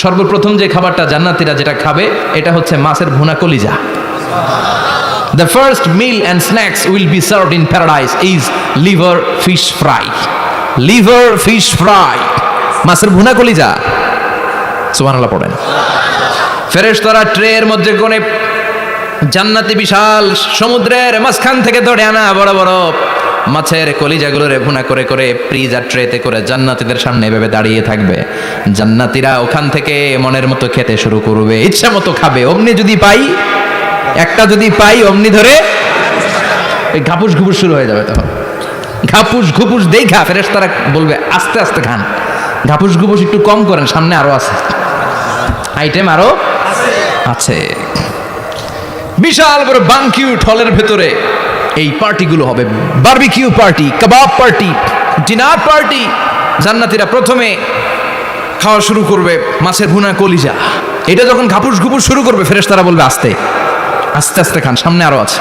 সর্বপ্রথম যে খাবারটা জান্নাতীরা যেটা খাবে এটা হচ্ছে মাছের ভুনা কলিজা। The first meal and snacks will be served in paradise is liver fish fry. Liver fish fry. মাছের ভুনা কলিজা। সুবহানাল্লাহ পড়েন। ফেরেশতারা ট্রের মধ্যে কোণে জান্নাতি বিশাল সমুদ্রের মাঝখান থেকে ধরে আনা বড় বড় মাছের কলিজাগুলোরে ভুনা করে করে ফ্রিজার ট্রেতে করে জান্নাতীদের সামনে এভাবে দাঁড়িয়ে থাকবে। জান্নাতীরা ওখান থেকে মনের মতো খেতে শুরু করবে, ইচ্ছা মতো খাবে। অমনি যদি পাই, একটা যদি পাই অমনি ধরে এই ঘাপুস ঘুপুস শুরু হয়ে যাবে। তখন ঘাপুস ঘুপুস দেখা ফেরেশতারা বলবে আস্তে আস্তে খান, ঘাপুস ঘুপুস একটু কম করেন, সামনে আরো আছে আইটেম, আরো আছে। বিশাল বড় বানকিউট হলের ভেতরে এই পার্টিগুলো হবে, বারবিকিউ পার্টি, কাবাব পার্টি, ডিনার পার্টি। জান্নাতীরা প্রথমে খাওয়া শুরু করবে মাছের ভুনা কলিজা। এটা যখন ঘাপুস ঘুপুস শুরু করবে ফেরেশতারা বলবে আস্তে আস্তে আস্তে খান, সামনে আরো আছে।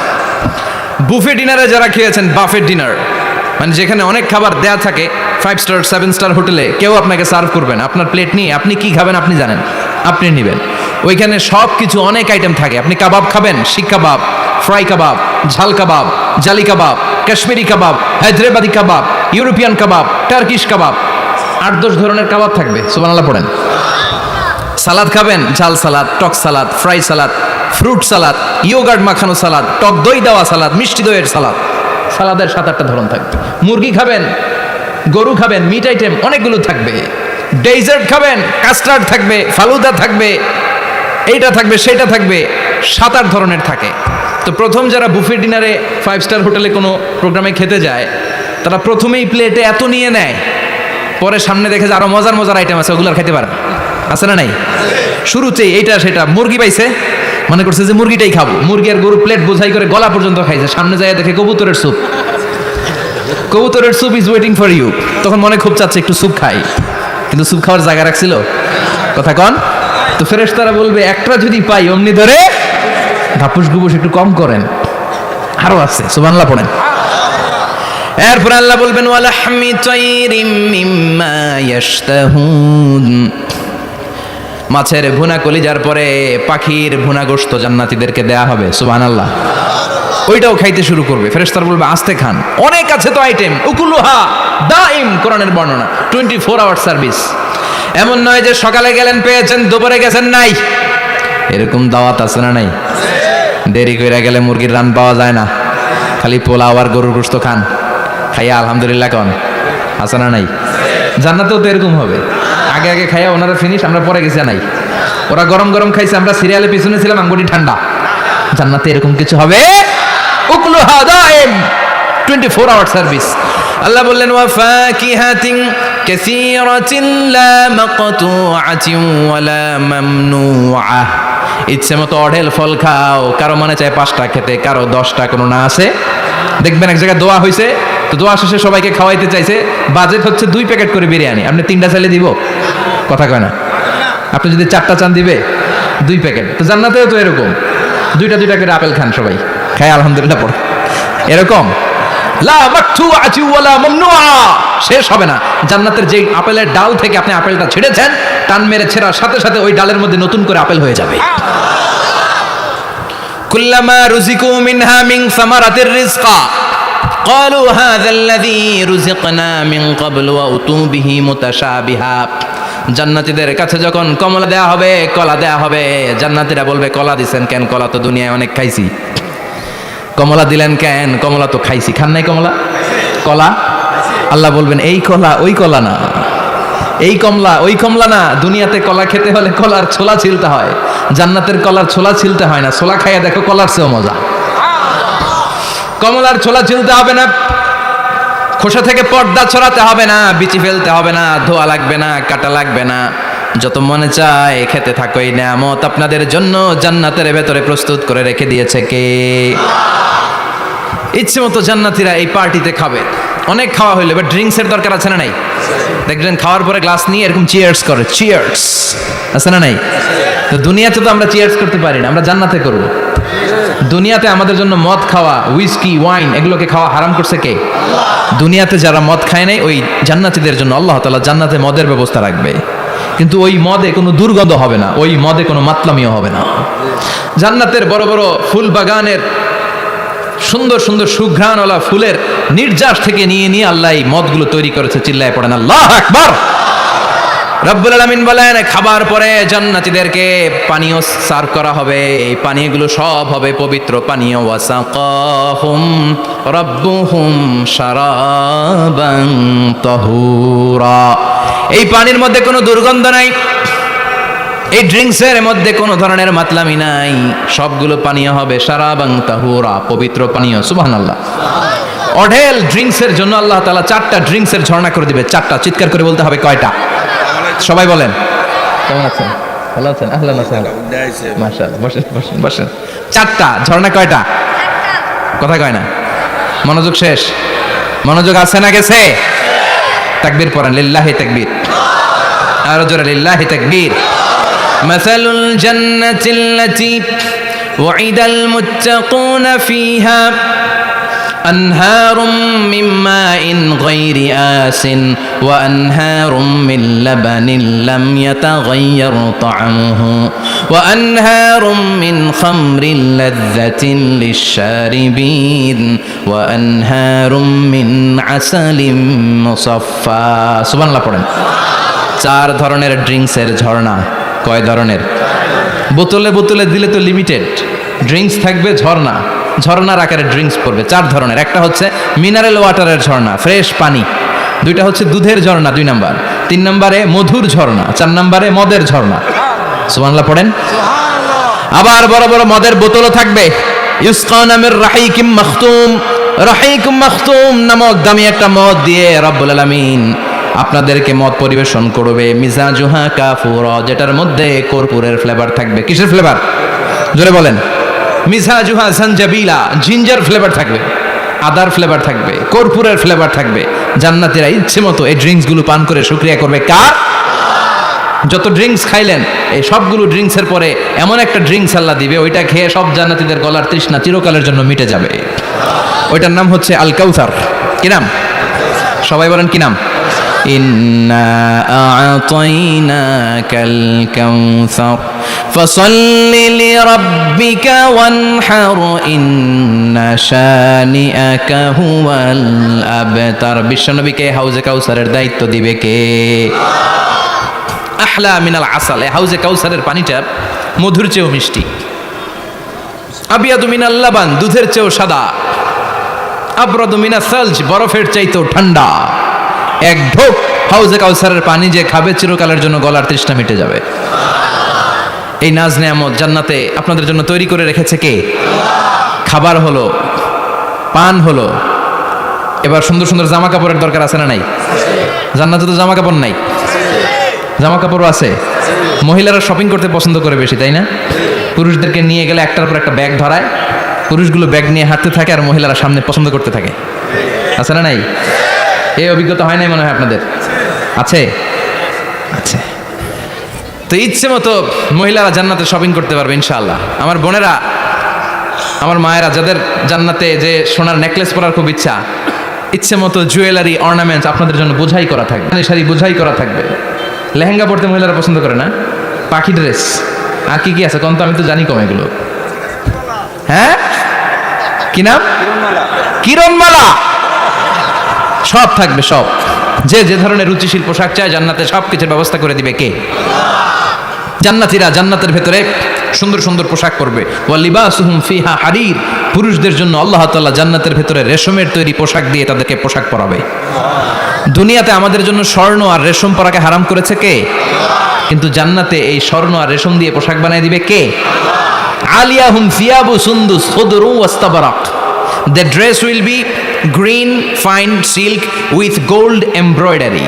বুফে ডিনারে যারা খেয়েছেন, বাফেট ডিনার মানে যেখানে অনেক খাবার দেয়া থাকে, 5 স্টার 7 স্টার হোটেলে কেউ আপনাকে সার্ভ করবেন, আপনার প্লেট নিয়ে আপনি কি খাবেন আপনি জানেন, আপনি নেবেন। ওইখানে সব কিছু অনেক আইটেম থাকে। আপনি কাবাব খাবেন, শিক কাবাব, ফ্রাই কাবাব, ঝাল কাবাব, জালি কাবাব, কাশ্মীরি কাবাব, হায়দ্রাবাদি কাবাব, ইউরোপিয়ান কাবাব, টার্কিশ কাবাব, 8-10 ধরনের কাবাব থাকবে। সুবহানাল্লাহ পড়েন। সালাদ খাবেন, ঝাল সালাদ, টক salad, fry salad, fruit salad, yogurt মাখানো সালাদ, টক দই দেওয়া সালাদ, মিষ্টি দইয়ের সালাদ। সালাদের 7-8টা ধরন থাকবে। মুরগি খাবেন, গরু খাবেন, মিট আইটেম অনেকগুলো থাকবে। ডেজার্ট খাবেন, কাস্টার্ড থাকবে, ফালুদা থাকবে, এইটা থাকবে, সেটা থাকবে, 7-8 ধরনের থাকে। তো প্রথম যারা বুফে ডিনারে 5 স্টার হোটেলে কোনো প্রোগ্রামে খেতে যায়, তারা প্রথমেই প্লেটে এত নিয়ে নেয়, পরে সামনে দেখে যে আরো মজার মজার আইটেম আছে, ওগুলো আর খেতে পারে আছে না নাই? শুরুতেই এইটা সেটা মুরগি পাইছে, মনে করছে যে মুরগিটাই খাবো, মুরগি আর গরু প্লেট বোঝাই করে গলা পর্যন্ত খাইছে। সামনে যায় দেখে কবুতরের স্যুপ, কবুতরের soup is waiting for you. তখন মনে খুব চাচ্ছে একটু স্যুপ খাই, কিন্তু স্যুপ খাওয়ার জায়গা রাখছিল কথা কন। তো ফেরেশতারা বলবে একটা যদি পাই অমনি ধরে ঘাপুস ঘুপুস একটু কম করেন, আরো আছে। সুবহানাল্লাহ পড়েন। এরপর আল্লাহ বলবেন ওয়ালাহমি তাইরিম মিম্মা ইয়াশতাহুন। মাছের ভুনা কলিজার পরে পাখির ভুনা গোশত জান্নাতীদেরকে দেয়া হবে। সুবহানাল্লাহ। ওইটাও খাইতে শুরু করবে। ফেরেশতারা বলবে আস্তে খান, অনেক আছে তো আইটেম। উকুলুহা দাইম, কোরআনের বর্ণনা 24 আওয়ার সার্ভিস। এমন নয় যে সকালে গেলেন পেয়েছেন, দুপুরে গেছেন নাই। এরকম দাওয়াত আছে না নাই? দেরি করে গেলে মুরগির রান পাওয়া যায় না, খালি পোলাও আর গরুর গোশত খান, খাইয়া আলহামদুলিল্লাহ কন, আছে না নাই? জান্নাতেও তো এরকম হবে। আগে আগে খাইয়া ওনারা ফিনিশ, আমরা পরে গেছি নাই। ওরা গরম গরম খাইছে, আমরা সিরিয়ালে পিছনে ছিলাম, আঙ্গুটি ঠান্ডা। জান্নাতে এরকম কিছু হবে। উকলুহা দাইম, 24 আওয়ার সার্ভিস। আল্লাহ বললেন ওয়া ফাকিহাতিন কাসীরাতিন লা মাকতুআতিন ওয়ালা মামনুআহ। ইচ্ছে মতো অঢেল ফল খাও, কারো মনে চায় 5টা খেতে, কারো 10টা, কোনো না আছে। দেখবেন এক জায়গায় দোয়া হয়েছে, তো দোয়া শেষে সবাইকে খাওয়াইতে চাইছে, বাজেট হচ্ছে 2 প্যাকেট করে বিরিয়ানি, আপনি 3টা চাইলে দিব? কথা কয় না। আপনি যদি 4টা চান দিবে 2 প্যাকেট। তো জান্নাতেও তো এরকম 2টা করে আপেল খান, সবাই খায় আলহামদুলিল্লাহ পড়ে। এরকম লা মাকতুআতি ওয়ালা মামনুআ, শেষ হবে না। জান্নাতের যেই আপেলের ডাল থেকে আপনি আপেলটা ছেড়েছেন, টান মেরে ছেড়ার সাথে সাথে ওই ডালের মধ্যে নতুন করে আপেল হয়ে যাবে। কুল্লামা রুজিকু মিনহা মিন সামারাতির রিজকা ক্বালু হাযাল্লাযী রুজিকনা মিন ক্বাবলু ওয়া উতু বিহি মুতাশাবিহা। জান্নাতীদের কাছে যখন কমলা দেয়া হবে, কলা দেয়া হবে, জান্নাতীরা বলবে কলা দিছেন কেন? কলা তো দুনিয়ায় অনেক খাইছি। কমলা দিলেন কেন? কমলা তো খাইছি। খান নাই কমলা? কলা? আল্লাহ বলবেন এই কলা ওই কলা না, এই কমলা ওই কমলা না। দুনিয়াতে কলা খেতে হলে কলার ছোলা ছিলতে হয়, জান্নাতের কলার ছোলা ছিলতে হয় না। ছোলা খাইয়া দেখো, কলার চেয়েও মজা। কমলার ছোলা ছিলতে হবে না, খোসা থেকে পর্দা ছড়াতে হবে না, বিচি ফেলতে হবে না, ধোয়া লাগবে না, কাটা লাগবে না। যত মনে চায় খেতে থাকো। এই নিয়ামত আপনাদের জন্য জান্নাতের ভেতরে প্রস্তুত করে রেখে দিয়েছে কে? ইচ্ছে মতো জান্নাতীরা এই পার্টিতে খাবে। অনেক খাওয়া হইলো, এবার ড্রিঙ্কসের দরকার আছে না নাই? দেখবেন খাওয়ার পরে গ্লাস নিয়ে এরকম চিয়ার্স করে, চিয়ার্স আছে না নাই? তো দুনিয়াতে তো আমরা চিয়ার্স করতে পারি না, আমরা জান্নাতে করব। দুনিয়াতে আমাদের জন্য মদ খাওয়া, হুইস্কি, ওয়াইন এগুলোকে খাওয়া হারাম করছে কে? দুনিয়াতে যারা মদ খায় নাই, ওই জান্নাতীদের জন্য আল্লাহ তাআলা জান্নাতে মদের ব্যবস্থা রাখবে। কিন্তু ওই মদে কোনো দুর্গন্ধ হবে না, ওই মদে কোনো মাতলামিও হবে না। জান্নাতের বড় বড় ফুল বাগানের সুন্দর সুন্দর সুঘ্রাণওয়ালা ফুলের নির্যাস থেকে নিয়ে নিয়ে আল্লাহ এই মদগুলো তৈরি করেছে। চিল্লায় পড়েন আল্লাহু আকবার। রব্বুল আলামিন বলেন, খাবার পরে জান্নাতীদেরকে পানীয় সার্ভ করা হবে। এই পানীয়গুলো সব হবে পবিত্র পানীয়। ওয়াসাকাহুম রাব্বুহুম শারাবান তাহুরা। এই পানির মধ্যে কোনো দুর্গন্ধ নাই, এই ড্রিঙ্কসের মধ্যে কোনো ধরনের মাতলামি নাই, সবগুলো পানীয় হবে শারাবান তাহুরা, পবিত্র পানীয়। সুবহানাল্লাহ। অঢেল ড্রিঙ্কসের জন্য আল্লাহ তাআলা 4টা ড্রিঙ্কসের ঝর্ণা করে দিবে। 4টা, চিৎকার করে বলতে হবে কয়টা? সবাই বলেন। কেমন আছেন? ভালো আছেন? আহলান ওয়াসাহলান। মাশাআল্লাহ। বসেন বসেন বসেন। 4টা ঝর্ণা। কয়টা? কথা কয় না, মনোযোগ শেষ। মনোযোগ আছে না গেছে? তাকবীর পড়েন, লিল্লাহি তাকবীর। আরো জোরে, লিল্লাহি তাকবীর। মাসালুল জান্নাতিল্লাতী ওয়াইদাল মুত্তাকুনা ফিহা أنهار من ماء غير آسن وأنهار من لبن لم يتغير طعمه وأنهار من خمر لذة للشاربين وأنهار من عسل مصفى سبحان الله পড়েন। 4 ধরনের ড্রিঙ্কসের ঝর্ণা। কয় ধরনের? বোতলে বোতলে দিলে তো লিমিটেড ড্রিঙ্কস থাকবে, ঝর্ণা ঝর্ণার আকারে ড্রিঙ্কস পড়বে। 4 ধরনের। একটা হচ্ছে মিনারেল ওয়াটারের ঝর্ণা, ফ্রেশ পানি। 2টা হচ্ছে দুধের ঝর্ণা, 2 নাম্বার। 3 নম্বরে মধুর ঝর্ণা, 4 নম্বরে মদের ঝর্ণা। সুবহানাল্লাহ পড়েন। আবার বড় বড় মদের বোতলও থাকবে। ইউসকানা মির রাহিকিম মাখতুম। রাহিকুম মাখতুম নামক দামি একটা মদ দিয়ে রব্বুল আলামিন আপনাদেরকে মদ পরিবেশন করবে। মিজাজুহা কাফুরা, যেটার মধ্যে কর্পূরের ফ্লেভার থাকবে। কিসের ফ্লেভার? জোরে বলেন। মিজাজুহা জানজাবিলা, জিঞ্জার ফ্লেভার থাকবে, আদার ফ্লেভার থাকবে, কর্পূরের ফ্লেভার থাকবে। জান্নাতীরা ইচ্ছে মতো এই ড্রিঙ্কসগুলো পান করে শুকরিয়া করবে কার? যত ড্রিঙ্কস খাইলেন এই সবগুলো ড্রিঙ্কসের পরে এমন একটা ড্রিঙ্কস আল্লাহ দিবে, ওইটা খেয়ে সব জান্নাতীদের গলার তৃষ্ণা চিরকালের জন্য মিটে যাবে। ওইটার নাম হচ্ছে আল কাউসার। কি নাম? সবাই বলেন কি নাম? ইন্না আ'তাইনাকাল কাউসার ফাসাল্লি লিরাব্বিকা ওয়ানহার ইন্না শানিআকা হুয়াল আবতার। বিশ্বনবীকে হাউজে কাউসারের দায়িত্ব দিবে কে? আহলা মিনাল আসাল। হাউজে কাউসারের পানিটা মধুর চেয়েও মিষ্টি। আবিয়াদু মিনাল লাবান, দুধের চেয়েও সাদা। আবরাদু মিনাস সালজ, বরফের চাইতেও ঠান্ডা। এক ঢোক হাউজে কাউসারের পানি যে খাবে চিরকালের জন্য গলার তৃষ্ণা মিটে যাবে। এই নাজ নেয়ামত জান্নাতে আপনাদের জন্য তৈরি করে রেখেছে কে? খাবার হলো, পান হলো, এবার সুন্দর সুন্দর জামা কাপড়ের দরকার আছে না নাই? জান্নাতে তো জামা কাপড় নাই, জামা কাপড়ও আছে। মহিলারা শপিং করতে পছন্দ করে বেশি, তাই না? পুরুষদেরকে নিয়ে গেলে একটার পর একটা ব্যাগ ধরায়, পুরুষগুলো ব্যাগ নিয়ে হাঁটতে থাকে আর মহিলারা সামনে পছন্দ করতে থাকে। আছে না নাই? এই অভিজ্ঞতা হয় নাই মনে হয় আপনাদের? আছে? আচ্ছা, তো ইচ্ছে মতো মহিলারা জান্নাতে শপিং করতে পারবে ইনশাআল্লাহ। আমার বোনেরা, আমার মায়েরা, যাদের জান্নাতে যে সোনার নেকলেস পরার খুব ইচ্ছা, ইচ্ছে মতো জুয়েলারি অর্নামেন্টস আপনাদের জন্য বোঝাই করা থাকবে, শাড়ি বোঝাই করা থাকবে। লেহেঙ্গা পরতে মহিলারা পছন্দ করে না? পাখি ড্রেস আর কি কি আছে কোন তো? আমি তো জানি কম এগুলো। হ্যাঁ, কি নাম? কিরণমালা। সব থাকবে, সব। যে যে ধরনের রুচিশীল পোশাক চায় জান্নাতে সব কিছুর ব্যবস্থা করে দিবে কে? জান্নাতীরা জান্নাতের ভেতরে সুন্দর সুন্দর পোশাক পরবে। ওয়া লিবাসুহুম ফিহা হারির। পুরুষদের জন্য আল্লাহ তাআলা জান্নাতের ভেতরে রেশমের তৈরি পোশাক দিয়ে তাদেরকে পোশাক পরাবে। দুনিয়াতে আমাদের জন্য স্বর্ণ আর রেশম পরাকে হারাম করেছে কে? কিন্তু জান্নাতে এই স্বর্ণ আর রেশম দিয়ে পোশাক বানিয়ে দিবে কে? আলিয়াহুম সিয়াবু সুন্দুস খুদরু ওয়াস্তাবরাক। The dress will be green fine silk with gold embroidery.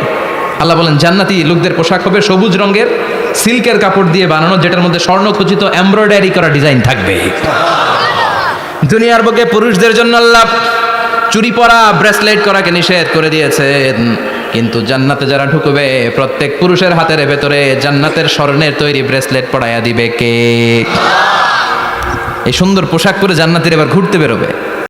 আল্লাহ বলেন জান্নাতি লোকদের পোশাক হবে সবুজ রঙের সিল্কের কাপড় দিয়ে বানানো, যেটার মধ্যে স্বর্ণখচিত এমব্রয়ডারি করা ডিজাইন থাকবে। দুনিয়ার বুকে পুরুষদের জন্য আল্লাহ চুরি পরা, ব্রেসলেট করাকে নিষেধ করে দিয়েছেন, কিন্তু জান্নাতে যারা ঢুকবে প্রত্যেক পুরুষের হাতের ভেতরে জান্নাতের স্বর্ণের তৈরি ব্রেসলেট পরাইয়া দিবে কে? এই সুন্দর পোশাক পরে জান্নাতীরা এবার ঘুরতে বেরোবে।